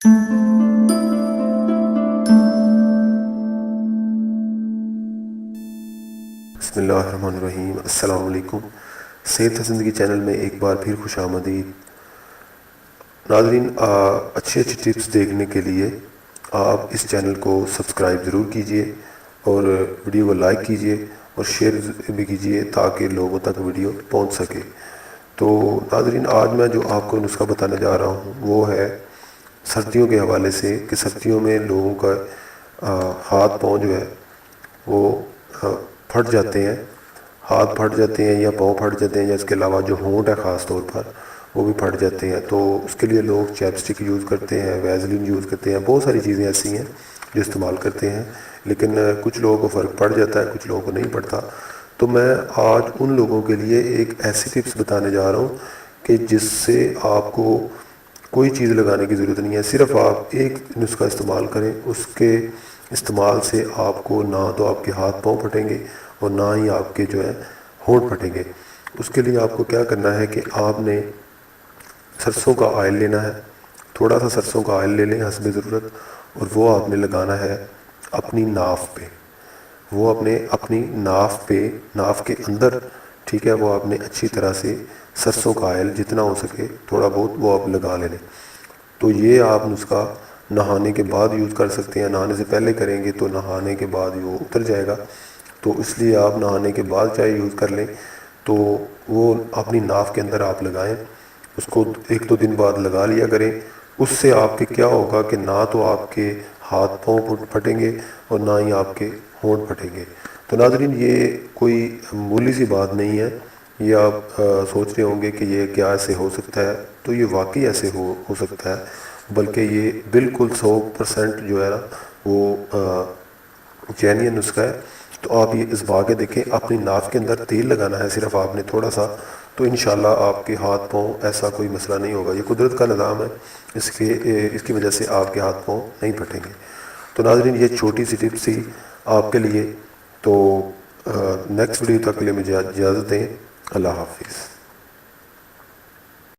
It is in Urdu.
بسم اللہ الرحمن الرحیم۔ السلام علیکم۔ صحت زندگی چینل میں ایک بار پھر خوش آمدید ناظرین۔ اچھی ٹپس دیکھنے کے لیے آپ اس چینل کو سبسکرائب ضرور کیجئے اور ویڈیو کو لائک کیجئے اور شیئر بھی کیجئے تاکہ لوگوں تک ویڈیو پہنچ سکے۔ تو ناظرین، آج میں جو آپ کو نسخہ بتانے جا رہا ہوں وہ ہے سردیوں کے حوالے سے، کہ سردیوں میں لوگوں کا ہاتھ پاؤں جو ہے وہ پھٹ جاتے ہیں، ہاتھ پھٹ جاتے ہیں یا پاؤں پھٹ جاتے ہیں، یا اس کے علاوہ جو ہونٹ ہے خاص طور پر وہ بھی پھٹ جاتے ہیں۔ تو اس کے لیے لوگ چیپ سٹک یوز کرتے ہیں، ویزلین یوز کرتے ہیں، بہت ساری چیزیں ایسی ہیں جو استعمال کرتے ہیں، لیکن کچھ لوگوں کو فرق پڑ جاتا ہے، کچھ لوگوں کو نہیں پڑتا۔ تو میں آج ان لوگوں کے لیے ایک ایسی ٹپس بتانے جا رہا ہوں کہ جس سے آپ کو کوئی چیز لگانے کی ضرورت نہیں ہے، صرف آپ ایک نسخہ استعمال کریں۔ اس کے استعمال سے آپ کو نہ تو آپ کے ہاتھ پاؤں پھٹیں گے اور نہ ہی آپ کے جو ہے ہونٹ پھٹیں گے۔ اس کے لیے آپ کو کیا کرنا ہے کہ آپ نے سرسوں کا آئل لینا ہے، تھوڑا سا سرسوں کا آئل لے لیں حسب ضرورت، اور وہ آپ نے لگانا ہے اپنی ناف پہ۔ وہ اپنی ناف پہ، ناف کے اندر، ٹھیک ہے، وہ آپ نے اچھی طرح سے سرسوں کا آئل جتنا ہو سکے تھوڑا بہت وہ آپ لگا لیں۔ تو یہ آپ نسخہ نہانے کے بعد یوز کر سکتے ہیں۔ نہانے سے پہلے کریں گے تو نہانے کے بعد وہ اتر جائے گا، تو اس لیے آپ نہانے کے بعد چاہے یوز کر لیں، تو وہ اپنی ناف کے اندر آپ لگائیں۔ اس کو 1-2 دن بعد لگا لیا کریں۔ اس سے آپ کے کیا ہوگا کہ نہ تو آپ کے ہاتھ پاؤں پھٹیں گے اور نہ ہی آپ کے ہونٹ پھٹیں گے۔ تو ناظرین، یہ کوئی معمولی سی بات نہیں ہے۔ یہ آپ سوچ رہے ہوں گے کہ یہ کیا ایسے ہو سکتا ہے، تو یہ واقعی ایسے ہو سکتا ہے، بلکہ یہ بالکل 100% جو ہے نا وہ جینین نسخہ ہے۔ تو آپ یہ ازما کے دیکھیں، اپنی ناف کے اندر تیل لگانا ہے صرف آپ نے تھوڑا سا، تو انشاءاللہ آپ کے ہاتھ پاؤں ایسا کوئی مسئلہ نہیں ہوگا۔ یہ قدرت کا نظام ہے، اس کی وجہ سے آپ کے ہاتھ پاؤں نہیں پھٹیں گے۔ تو ناظرین، یہ چھوٹی سی ٹپس تھی آپ کے لیے۔ تو نیکسٹ ویڈیو تک کے لیے مجھے اجازت دیں۔ اللہ حافظ۔